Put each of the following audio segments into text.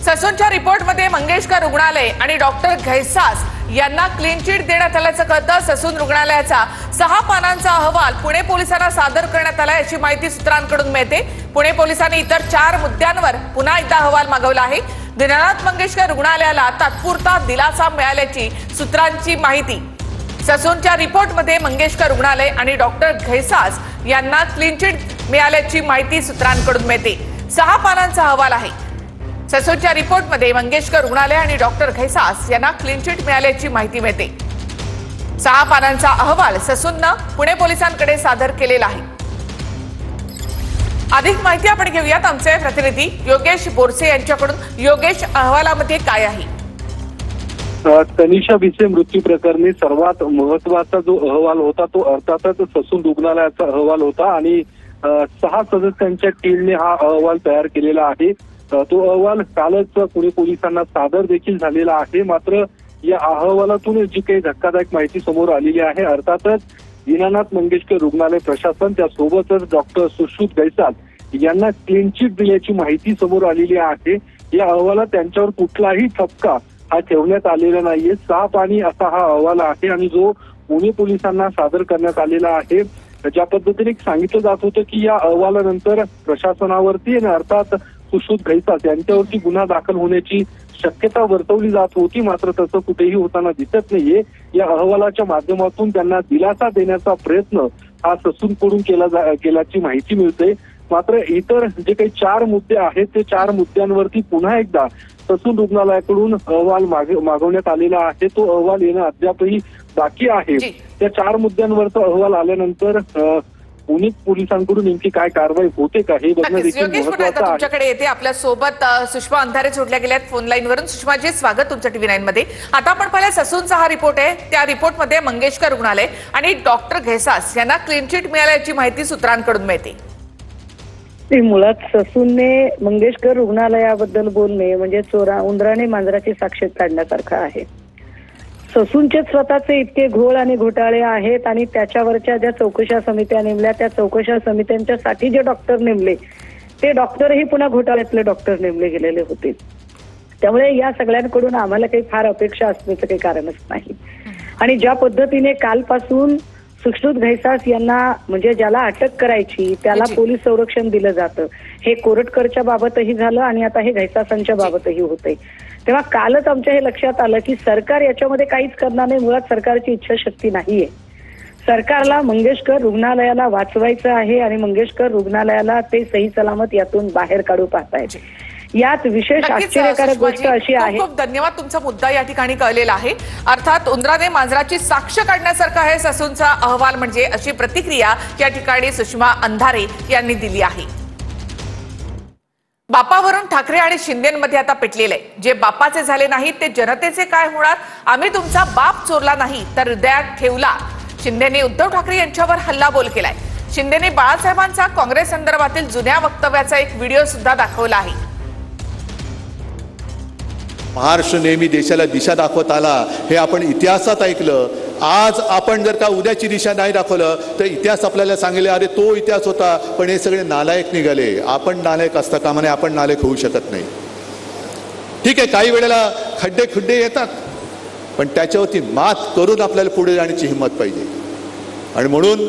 ससूनच्या रिपोर्टमध्ये मंगेशकर रुग्णालय आणि डॉक्टर घैसास यांना क्लीन चिट देण्यात आल्याचं कळतं। ससून रुग्णालयाचा 6 पानांचा अहवाल पुणे पोलिसांना सादर करण्यात आला याची माहिती सूत्रांकडून मिळते। पुणे पोलिसांनी इतर 4 मुद्द्यांवर पुन्हा एकदा अहवाल मागवला आहे। दीनानाथ मंगेशकर रुग्णालयाला तात्पुरता दिलासा मिळाल्याची सूत्रांची माहिती। ससूनच्या रिपोर्टमध्ये मंगेशकर रुग्णालय आणि डॉक्टर घैसास यांना क्लीन चिट मिळाल्याची माहिती सूत्रांकडून मिळते। 6 पानांचा अहवाल आहे। ससूनच्या रिपोर्टमध्ये मंगेशकर रुग्णालय आणि डॉक्टर घैसास यांना क्लीन चिट मिळाल्याची माहिती मिळते। 6 पानांचा अहवाल ससूननं पुणे पोलिसांकडे सादर केलेला आहे। अधिक माहिती आपण घेऊयात आमचे प्रतिनिधी योगेश बोरसे यांच्याकडून। योगेश, अहवालामध्ये काय आहे? तनिषा भिसे मृत्यू प्रकरणी सर्वात महत्वाचा जो अहवाल होता तो अर्थातच ससून रुग्णालयाचा अहवाल होता आणि 6 सदस्यांच्या टीमने हा अहवाल तयार केलेला आहे। तो अहवाल कालच पुणे पोलिसांना सादर देखील झालेला आहे। मात्र या अहवालातून जी काही धक्कादायक माहिती समोर आलेली आहे, अर्थातच दीनानाथ मंगेशकर रुग्णालय प्रशासन त्यासोबतच डॉक्टर सुश्रुत घैसास यांना क्लीन चिट दिल्याची माहिती समोर आलेली आहे। या अहवालात त्यांच्यावर कुठलाही ठपका हा ठेवण्यात आलेला नाहीये। 6 पानी असा हा अहवाल आहे आणि जो पुणे पोलिसांना सादर करण्यात आलेला आहे। ज्या पद्धतीने सांगितलं जात होतं की या अहवालानंतर प्रशासनावरती आणि अर्थात सुश्रुत घैसास यांच्यावरती गुन्हा दाखल होण्याची शक्यता वर्तवली जात होती, मात्र तसं कुठेही होताना दिसत नाहीये। या अहवालाच्या माध्यमातून त्यांना दिलासा देण्याचा प्रयत्न हा ससूनकडून केल्याची माहिती मिळते। मात्र इतर जे काही 4 मुद्दे आहेत ते 4 मुद्द्यांवरती पुन्हा एकदा ससून रुग्णालयाकडून अहवाल मागवण्यात आलेला आहे। तो अहवाल येणं अद्यापही बाकी आहे। त्या 4 मुद्द्यांवरचा अहवाल आल्यानंतर पुणे पोलिसांकडून नेमकी काय कारवाई होते का हे बघणं देखील महत्त्वाचं आहे। तुमच्याकडे येते आपल्या सोबत सुषमा अंधारे जोडल्या गेल्यात फोन लाईन वरून। सुषमाजी, स्वागत तुमचं TV9 मध्ये। आता आपण पाहिलं ससूनचा हा रिपोर्ट आहे, त्या रिपोर्टमध्ये मंगेशकर रुग्णालय आणि डॉक्टर घैसास यांना क्लीन चिट मिळाल्याची माहिती सूत्रांकडून मिळते। मुळात ससूनने मंगेशकर रुग्णालयाबद्दल बोलणे म्हणजे उंदराने मांजराची साक्षीत काढण्यासारखं आहे। ससूनचे स्वतःचे इतके घोळ आणि घोटाळे आहेत आणि त्याच्यावरच्या ज्या चौकशा समित्या नेमल्या त्या चौकशा समित्यांच्यासाठी जे डॉक्टर नेमले ते डॉक्टरही पुन्हा घोटाळ्यातले डॉक्टर नेमले गेलेले होते। त्यामुळे या सगळ्यांकडून आम्हाला काही फार अपेक्षा असण्याचं काही कारणच नाही। आणि ज्या पद्धतीने कालपासून सुश्रुत घैसास यांना म्हणजे ज्याला अटक करायची त्याला पोलीस संरक्षण दिलं जातं, हे कोरटकरच्या बाबतही झालं आणि आता हे घैसासांच्या बाबतही होतंय। तेव्हा कालच आमच्या हे लक्षात आलं की सरकार याच्यामध्ये काहीच करणार नाही। मुळात सरकारची इच्छाशक्ती नाहीये। सरकारला मंगेशकर रुग्णालयाला वाचवायचं आहे आणि मंगेशकर रुग्णालयाला ते सही सलामत यातून बाहेर काढू पाहतायत। यात विशेष आश्चर्यकारक गोष्ट अशी आहे। खूप धन्यवाद, तुमचा मुद्दा या ठिकाणी कळलेला आहे। अर्थात उंदराने मांजराची साक्ष काढण्यासारखा आहे ससूनचा अहवाल म्हणजे, अशी प्रतिक्रिया या ठिकाणी सुषमा अंधारे यांनी दिली आहे। बापावरून ठाकरे आणि शिंदेमध्ये आता पेटलेलं आहे। जे बापाचे झाले नाही ते जनतेचे काय होणार? आम्ही तुमचा बाप चोरला नाही तर हृदयात ठेवला। शिंदेने उद्धव ठाकरे यांच्यावर हल्लाबोल केलाय। शिंदेने बाळासाहेबांचा काँग्रेस संदर्भातील जुन्या वक्तव्याचा एक व्हिडिओ सुद्धा दाखवला आहे। महाराष्ट्र नेहमी देशाला दिशा दाखवत आला हे आपण इतिहासात ऐकलं। आज आपण जर का उद्याची दिशा नाही दाखवलं तर इतिहास आपल्याला सांगेल अरे तो इतिहास होता, पण हे सगळे नालायक निघाले। आपण नालायक असता कामा नये, आपण नालायक होऊ शकत नाही। ठीक आहे, काही वेळेला खड्डे येतात, पण त्याच्यावरती मात करून आपल्याला पुढे जाण्याची हिंमत पाहिजे। आणि म्हणून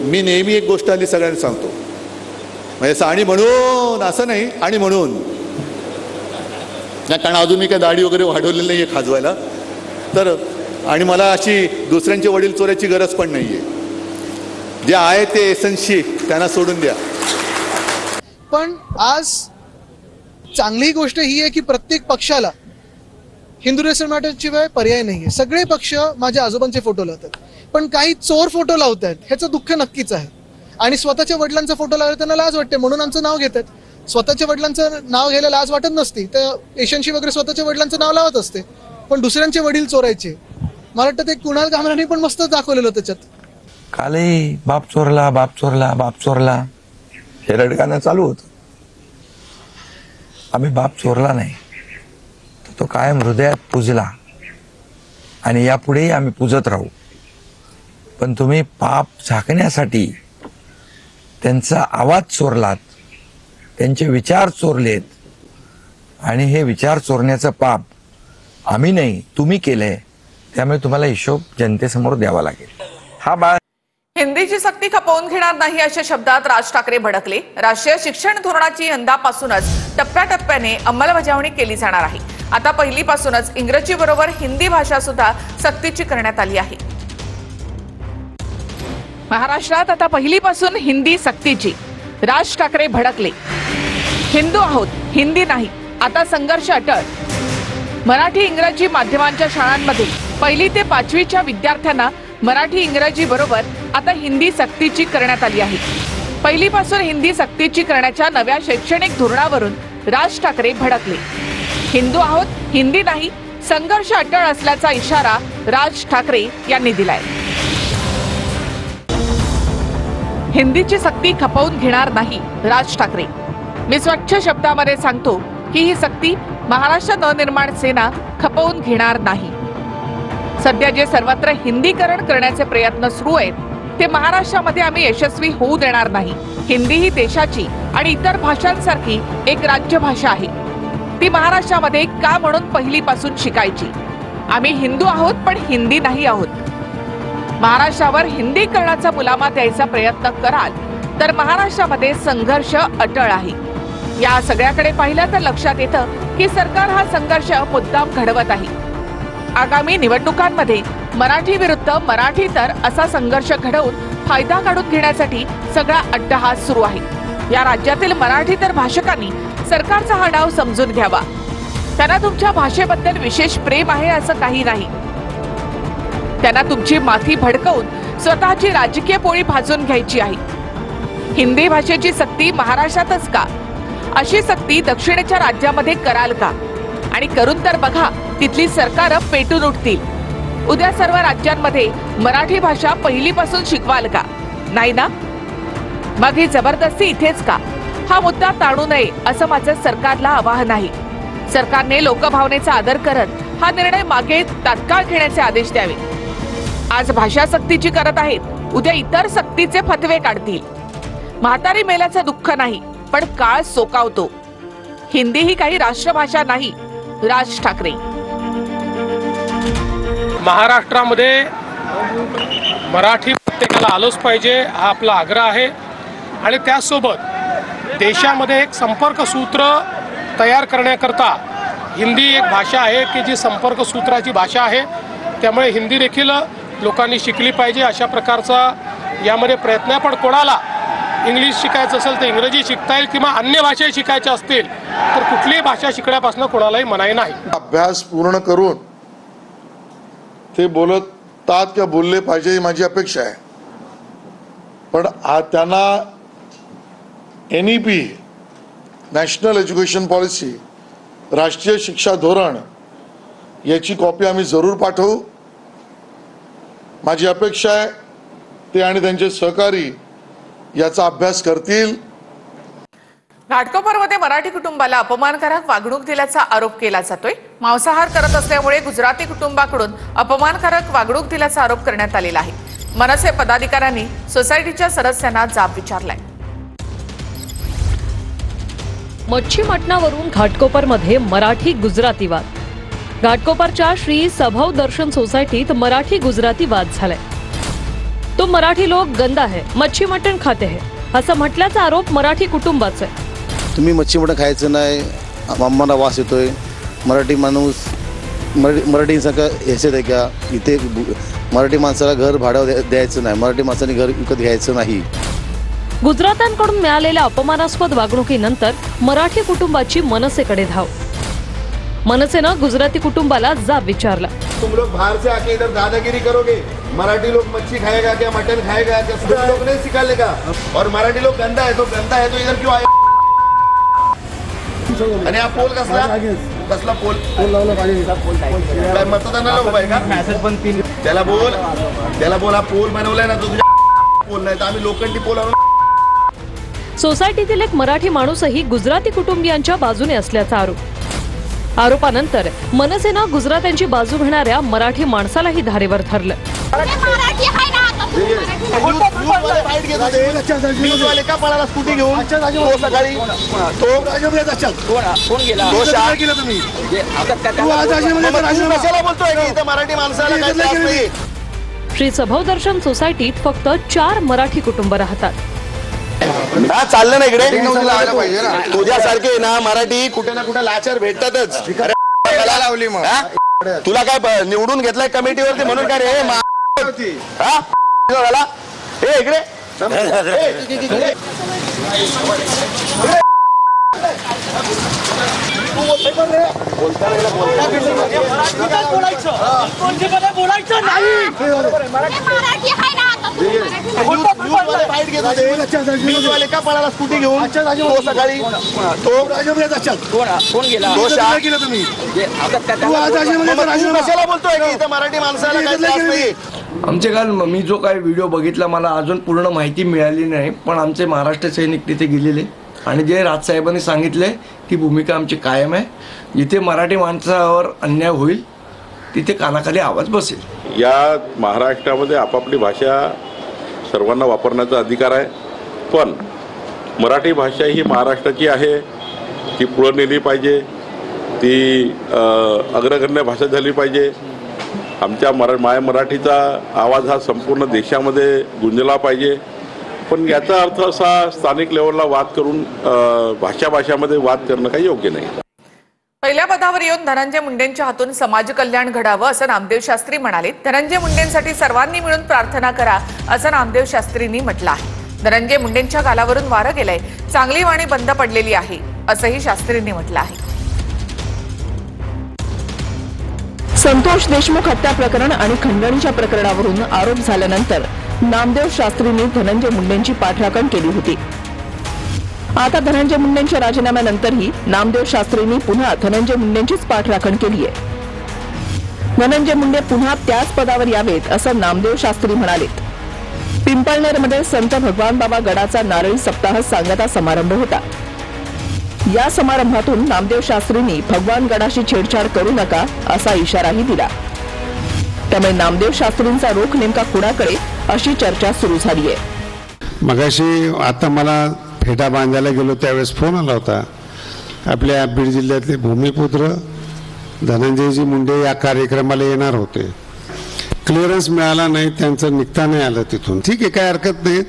मी नेहमी एक गोष्ट आली सगळ्यांना सांगतो, म्हणजे आणि म्हणून असं नाही, आणि म्हणून नाही, कारण अजून मी काय दाढी वगैरे वाढवलेली नाहीये खाजवायला तर, आणि मला अशी दुसऱ्यांचे वडील चोरायची गरज पण नाहीये। जे आहे ते एसन्सी त्यांना सोडून द्या। पण आज चांगली गोष्ट ही आहे की प्रत्येक पक्षाला हिंदू नेशन मॅटरशिवाय पर्याय नाहीये। सगळे पक्ष माझ्या आजोबांचे फोटो लावतात, पण काही चोर फोटो लावतात, ह्याचं दुःख नक्कीच आहे। आणि स्वतःच्या वडिलांचा फोटो लावला त्यांना लाज वाटते म्हणून आमचं नाव घेतात। स्वतःच्या वडिलांचं नाव घ्यायला लाज वाटत नसती तर एशनशी वगैरे स्वतःच्या वडिलांचं नाव लावत असते, पण दुसऱ्यांचे वडील चोरायचे। मला वाटतं ते कुणाल कामराने पण मस्त दाखवलेलं त्याच्यात। कालही बाप चोरला बाप चोरला बाप चोरला हे रडगाणं चालू होतं। आम्ही बाप चोरला नाही, तो कायम हृदयात पूजला आणि यापुढेही आम्ही पूजत राहू। पण तुम्ही पाप झाकण्यासाठी त्यांचा आवाज चोरलात, त्यांचे विचार चोरलेत आणि हे विचार चोरण्याचं पाप आम्ही नाही तुम्ही केलंय, त्यामुळे तुम्हाला हिशोब जनतेसमोर द्यावा लागेल. हा बाळ हिंदीची सक्ती खपवून घेणार नाही अशा शब्दात राज ठाकरे भडकले. राष्ट्रीय शिक्षण धोरणाची यंदापासूनच टप्प्याटप्प्याने अंमलबजावणी केली जाणार आहे. आता पहिलीपासूनच इंग्रजी बरोबर हिंदी भाषा सुद्धा सक्तीची करण्यात आली आहे. महाराष्ट्रात आता पहिलीपासून हिंदी सक्तीची. राज ठाकरे भडकले. हिंदू आहोत, हिंदी नाही, आता संघर्ष अटळ. मराठी इंग्रजी माध्यमांच्या शाळांमध्ये 1ली ते 5वीच्या विद्यार्थ्यांना मराठी इंग्रजी बरोबर आता हिंदी सक्तीची करण्यात आली आहे. पहिलीपासून हिंदी सक्तीची करण्याच्या नव्या शैक्षणिक धोरणावरून राज ठाकरे भडकले. हिंदू आहोत, हिंदी नाही, संघर्ष अटळ असल्याचा इशारा राज ठाकरे यांनी दिलाय. हिंदीची सक्ती खपवून घेणार नाही राज ठाकरे. मी स्वच्छ शब्दामध्ये सांगतो की ही सक्ती महाराष्ट्र नवनिर्माण सेना खपवून घेणार नाही. सध्या जे सर्वत्र हिंदीकरण करण्याचे प्रयत्न सुरू आहेत ते महाराष्ट्रामध्ये आम्ही यशस्वी होऊ देणार नाही. हिंदी ही देशाची आणि इतर भाषांसारखी एक राज्यभाषा आहे. ती महाराष्ट्रामध्ये का म्हणून पहिलीपासून शिकायची. आम्ही हिंदू आहोत पण हिंदी नाही आहोत. महाराष्ट्रावर हिंदीकरणाचा मुलामा द्यायचा प्रयत्न कराल तर महाराष्ट्रामध्ये संघर्ष अटळ आहे. या सगळ्याकडे पाहिलं तर लक्षात येतं की सरकार हा संघर्ष मुद्दाम घडवत आहे. आगामी निवडणुकांमध्ये मराठी विरुद्ध मराठीतर असा संघर्ष घडवून फायदा काढून घेण्यासाठी सगळा अट्टहास सुरू आहे. या राज्यातील मराठीतर भाषकांनी सरकारचा हा डाव समजून घ्यावा. त्यांना तुमच्या भाषेबद्दल विशेष प्रेम आहे असं काही नाही. त्यांना तुमची माथी भडकवून स्वतःची राजकीय पोळी भाजून घ्यायची आहे. हिंदी भाषेची सक्ती महाराष्ट्रातच का? अशी सक्ती दक्षिणेच्या राज्यामध्ये कराल का? आणि करून तर बघा, तिथली सरकार पेटून उठतील. उद्या सर्व राज्यांमध्ये मराठी भाषा पहिलीपासून शिकवाल का? नाही ना? मग ही जबरदस्ती इथेच का? हा मुद्दा ताणू नये असं माझं सरकारला आवाहन आहे. सरकारने लोकभावनेचा आदर करत हा निर्णय मागे तात्काळ घेण्याचे आदेश द्यावे. आज भाषा सक्तीची करत आहेत, उद्या इतर सक्तीचे फतवे काढतील. म्हातारी मेल्याचं दुःख नाही, पण काळ सोकावतो. हिंदी ही काही राष्ट्रभाषा नाही. राज ठाकरे. महाराष्ट्रामध्ये मराठी प्रत्येकाला आलोच पाहिजे हा आपला आग्रह आहे. आणि त्यासोबत देशामध्ये एक संपर्क सूत्र तयार करण्याकरता हिंदी एक भाषा आहे की जी संपर्क सूत्राची भाषा आहे. त्यामुळे हिंदी देखील लोकांनी शिकली पाहिजे अशा प्रकारचा यामध्ये प्रयत्न आहे. पण कोणाला इंग्लिश शिकायचं असेल तर इंग्रजी शिकता येईल किंवा अन्य भाषा शिकायच्या असतील तर कुठलीही भाषा शिकण्यापासून कोणालाही मनाई नाही. अभ्यास पूर्ण करून ते बोलतात किंवा बोलले पाहिजे ही माझी अपेक्षा आहे. पण त्यांना NEP नॅशनल एज्युकेशन पॉलिसी राष्ट्रीय शिक्षा धोरण याची कॉपी आम्ही जरूर पाठवू. माझी अपेक्षा आहे ते आणि त्यांचे सहकारी याचा अभ्यास करतील. घाटकोपरमध्ये मराठी कुटुंबाला अपमानकारक वागणूक दिल्याचा आरोप केला जातोय. मांसाहार करत असल्यामुळे गुजराती कुटुंबाकडून अपमानकारक वागणूक दिल्याचा आरोप करण्यात आलेला आहे. मनसे पदाधिकाऱ्यांनी सोसायटीच्या सदस्यांना जाब विचारलाय. मच्छी मटणावरून घाटकोपरमध्ये मराठी गुजराती वाद. घाटकोपरच्या श्री सभव दर्शन सोसायटीत मराठी गुजराती वाद झालाय. तो मराठी लोक गंदा है, मच्छी मटण खाते है असं म्हटल्याचा आरोप मराठी कुटुंबाचा आहे. तुम्ही मच्छी मटण खायचं नाही, आम्हाला वास येतोय. मराठी माणूस मराठीसारखं ह्याच्यात आहे का? इथे मराठी माणसाला घर भाडं द्यायचं नाही, मराठी माणसाने घर विकत घ्यायचं नाही. गुजरात्यांकडून मिळालेल्या अपमानास्पद वागणुकीनंतर मराठी कुटुंबाची मनसेकडे धाव. मनसेनं गुजराती कुटुंबाला जाब विचारला. तुम लोग बाहर से आके इधर दादागिरी करोगे, मराठी लोग मच्छी खाएगा क्या, मटन खाएगा क्या, सब लोग नहीं सिखाने का. और मराठी लोग गंदा है तो इधर क्यों आए? आणि हा पोल कसला पोल काय मतदानाला उभा आहे का? त्याला बोल हा पोल बनवलाय ना, तुझ्या पोल नाही तर आम्ही लोखंडी पोल आणून. सोसायटीतील एक मराठी माणूसही गुजराती कुटुंबियांच्या बाजूने असल्याचा आरोप. आरोपानंतर मनसेनं गुजरात्यांची बाजू घेणाऱ्या मराठी माणसालाही धारेवर धरलं. मराठी आहे ना, वाले फाईट घेत होते, न्यूजवाले का पळाला स्कूटी घेऊन तो सकाळी कोण गेला तुम्ही कशाला बोलतोय की इथं मराठी माणसाला काय त्रास नाही? श्री सभव दर्शन सोसायटीत फक्त 4 मराठी कुटुंब राहतात. हा चाललं ना इकडे तुझ्यासारखे ना मराठी कुठे ना कुठे लाचार भेटतातच. लावली मग तुला काय निवडून घेतलाय कमिटीवरती म्हणून काय रे झाला हे इकडे फाईट घेत होते, न्यूजवाले का पळाला स्कूटी घेऊन तो सकाळी कोण गेला तुम्ही कशाला बोलतोय की इथं मराठी माणसाला काय त्रास नाही? आमचे काल मी जो काय व्हिडिओ बघितला मला अजून पूर्ण माहिती मिळाली नाही, पण आमचे महाराष्ट्र सैनिक तिथे गेलेले आणि जे राजसाहेबांनी सांगितले ती भूमिका आमची कायम आहे. जिथे मराठी माणसावर अन्याय होईल तिथे कानाखाली आवाज बसेल. या महाराष्ट्रामध्ये आपापली भाषा सर्वांना वापरण्याचा अधिकार आहे, पण मराठी भाषा ही महाराष्ट्राची आहे, ती पुढं नेली पाहिजे, ती अग्रगण्य भाषा झाली पाहिजे. आमच्या माय मराठीचा आवाज हा संपूर्ण देशामध्ये गुंजला पाहिजे. पण याचा अर्थ असा स्थानिक लेवलला वाद करून भाषामध्ये वाद करणं काही योग्य नाही. पहिल्या पदावर येऊन धनंजय मुंडेंच्या हातून समाज कल्याण घडावं असं नामदेव शास्त्री म्हणाले. धनंजय मुंडेंसाठी सर्वांनी मिळून प्रार्थना करा असं नामदेव शास्त्रींनी म्हटलं आहे. धनंजय मुंडेंच्या गालावरून वारं गेलंय, चांगली वाणी बंद पडलेली आहे असंही शास्त्रींनी म्हटलं आहे. संतोष देशमुख हत्या प्रकरण आणि खंडणीच्या प्रकरणावरून आरोप झाल्यानंतर नामदेव शास्त्रींनी धनंजय मुंडेंची पाठराखण केली होती. आता धनंजय मुंडेंच्या राजीनाम्यानंतरही नामदेव शास्त्रींनी पुन्हा धनंजय मुंडेंचीच पाठराखण केली आहे. धनंजय मुंडे पुन्हा त्याच पदावर यावेत असं नामदेव शास्त्री म्हणाले. पिंपळनेरमध्ये संत भगवान बाबा गडाचा नारळी सप्ताह सांगता समारंभ होता. या समारंभातून नामदेव शास्त्रींनी भगवान गडाशी छेडछाड करू नका असा इशाराही दिला. त्यामुळे नामदेव शास्त्रींचा रोख नेमका कुणाकडे अशी चर्चा सुरू झाली आहे. मगाशी आता मला फेटा बांधायला गेलो त्यावेळेस फोन आला होता. आपल्या बीड जिल्ह्यातले भूमिपुत्र धनंजयजी मुंडे या कार्यक्रमाला येणार होते. क्लिअरन्स मिळाला नाही, त्यांचं निघता नाही आलं तिथून. ठीक आहे, काय हरकत नाही.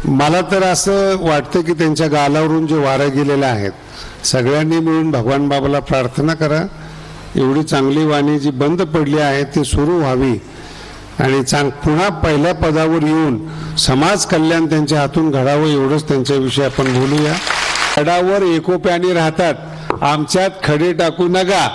मला तर असं वाटतं की त्यांच्या गालावरून जे वारं गेलेलं आहेत, सगळ्यांनी मिळून भगवान बाबाला प्रार्थना करा, एवढी चांगली वाणी जी बंद पडली आहे ती सुरू व्हावी आणि पुन्हा पहिल्या पदावर येऊन समाज कल्याण त्यांच्या हातून घडावं, एवढंच त्यांच्याविषयी आपण बोलूया. गडावर एकोप्याने राहतात, आमच्यात खडे टाकू नका.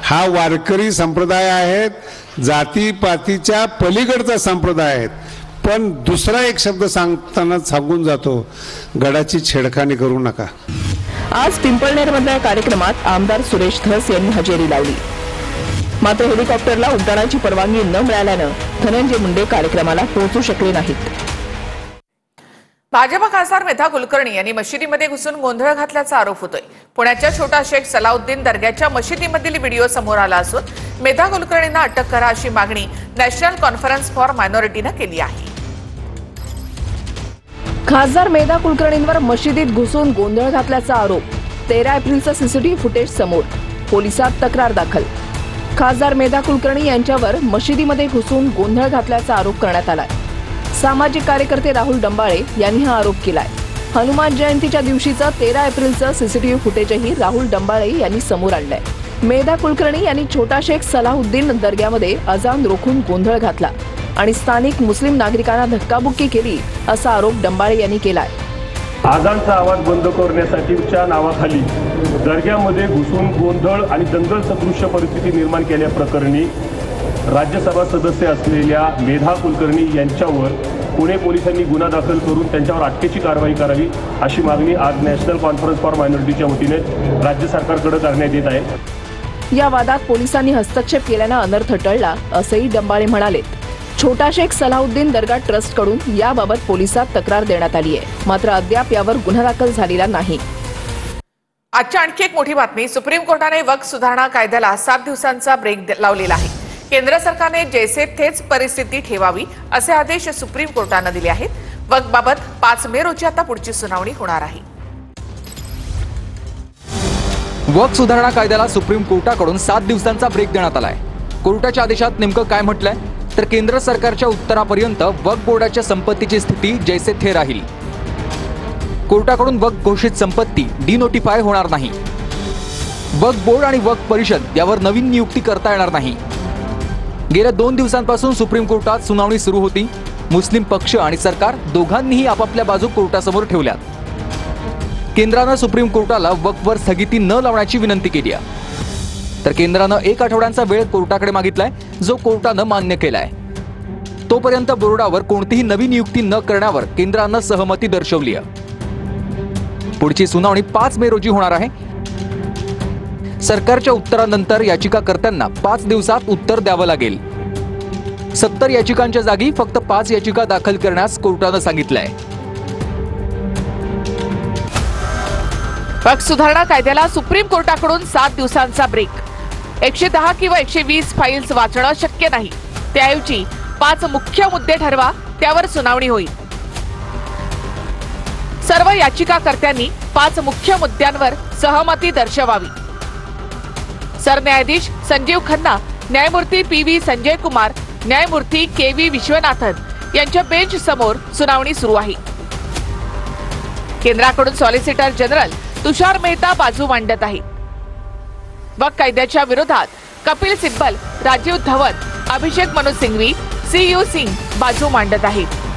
हा वारकरी संप्रदाय आहेत, जातीपातीच्या पलीकडचा संप्रदाय आहेत. पण दुसरा एक शब्द सांगताना सांगून जातो, गडाची छेडखानी करू नका. आज पिंपळनेरमधल्या कार्यक्रमात आमदार सुरेश धस यांनी हजेरी लावली. मात्र हेलिकॉप्टरला उड्डाणाची परवानगी न मिळाल्यानं धनंजय मुंडे कार्यक्रमाला पोहोचू शकले नाहीत. भाजप खासदार मेधा कुलकर्णी यांनी मशिदीमध्ये घुसून गोंधळ घातल्याचा आरोप होतोय. पुण्याच्या छोटा शेख सलाउद्दीन दर्ग्याच्या मशिदीमधील व्हिडिओ समोर आला असून मेधा कुलकर्णींना अटक करा अशी मागणी नॅशनल कॉन्फरन्स फॉर मायनॉरिटीनं केली आहे. खासदार मेधा कुलकर्णींवर मशिदीत घुसून गोंधळ घातल्याचा आरोप. 13 एप्रिलचं सीसीटीव्ही फुटेज समोर, पोलिसात तक्रार दाखल. खासदार मेधा कुलकर्णी यांच्यावर मशिदीमध्ये घुसून गोंधळ घातल्याचा आरोप करण्यात आलाय. सामाजिक कार्यकर्ते राहुल डंबाळे यांनी हा आरोप केलाय. हनुमान जयंतीच्या दिवशीचं 13 एप्रिलचं सीसीटीव्ही फुटेजही राहुल डंबाळे यांनी समोर आणलंय. मेधा कुलकर्णी यांनी छोटा शेख सलाउद्दीन दर्ग्यामध्ये अजान रोखून गोंधळ घातला आणि स्थानिक मुस्लिम नागरिकांना धक्काबुक्की केली असा आरोप डंबाळे यांनी केलाय. आजानचा आवाज बंद करण्यासाठीच्या नावाखाली दर्ग्यामध्ये घुसून गोंधळ आणि दंगल सदृश्य परिस्थिती निर्माण केल्याप्रकरणी राज्यसभा सदस्य असलेल्या मेधा कुलकर्णी यांच्यावर पुणे पोलिसांनी गुन्हा दाखल करून त्यांच्यावर अटकेची कारवाई करावी अशी मागणी आज नॅशनल कॉन्फरन्स फॉर मायनॉरिटीच्या वतीने राज्य सरकारकडे करण्यात येत आहे. या वादात पोलिसांनी हस्तक्षेप केल्यानं अनर्थ टळला असंही डंबाळे म्हणाले. छोटा शेख सलाउद्दीन दर्गा ट्रस्टकडून याबाबत पोलिसात तक्रार देण्यात आली आहे. मात्र अद्याप यावर गुन्हा दाखल झालेला नाही. आजची आणखी एक मोठी बातमी. सुप्रीम कोर्टाने वक्फ सुधारणा कायद्याला 7 दिवसांचा ब्रेक लावलेला आहे. केंद्र सरकारने जैसे थेच परिस्थिती ठेवावी असे आदेश सुप्रीम कोर्टाने दिले आहेत. वक्फबाबत 5 मे रोजी आता पुढची सुनावणी होणार आहे. वक्फ सुधारणा कायद्याला सुप्रीम कोर्टाकडून 7 दिवसांचा ब्रेक देण्यात आलाय. कोर्टाच्या आदेशात नेमकं काय म्हटलंय तर केंद्र सरकारच्या उत्तरापर्यंत वक्फ बोर्डाच्या संपत्तीची स्थिती जैसे थे राहील. कोर्टाकडून वक्फ घोषित संपत्ती डिनोटिफाय होणार नाही. वक्फ बोर्ड आणि वक्फ परिषद यावर नवीन नियुक्ती करता येणार नाही. गेल्या 2 दिवसांपासून सुप्रीम कोर्टात सुनावणी सुरू होती. मुस्लिम पक्ष आणि सरकार दोघांनीही आपापल्या बाजू कोर्टासमोर ठेवल्यात. केंद्रानं सुप्रीम कोर्टाला वक्फवर स्थगिती न लावण्याची विनंती केली आहे. तर केंद्रानं 1 आठवड्यांचा वेळ कोर्टाकडे मागितलाय, जो कोर्टानं मान्य केलाय. तोपर्यंत बोर्डावर कोणतीही नवी नियुक्ती न करण्यावर केंद्रानं सहमती दर्शवली आहे. पुढची सुनावणी 5 मे रोजी होणार आहे. सरकारच्या उत्तरानंतर याचिकाकर्त्यांना 5 दिवसात उत्तर द्यावं लागेल. 70 याचिकांच्या जागी फक्त 5 याचिका दाखल करण्यास कोर्टानं सांगितलंय. वक्फ सुधारणा कायद्याला सुप्रीम कोर्टाकडून 7 दिवसांचा ब्रेक. 110 किंवा 120 फाईल्स वाचणं शक्य नाही. त्याऐवजी 5 मुख्य मुद्दे ठरवा, त्यावर सुनावणी होईल. सर्व याचिकाकर्त्यांनी 5 मुख्य मुद्द्यांवर सहमती दर्शवावी. सरन्यायाधीश संजीव खन्ना, न्यायमूर्ती PV संजय कुमार, न्यायमूर्ती KV विश्वनाथन यांच्या बेंच समोर सुनावणी सुरू आहे. केंद्राकडून सॉलिसिटर जनरल तुषार मेहता बाजू मांडत आहेत. वक्फ कायद्याच्या विरोधात कपिल सिब्बल, राजीव धवन, अभिषेक मनु सिंघवी, CU सिंग बाजू मांडत आहेत.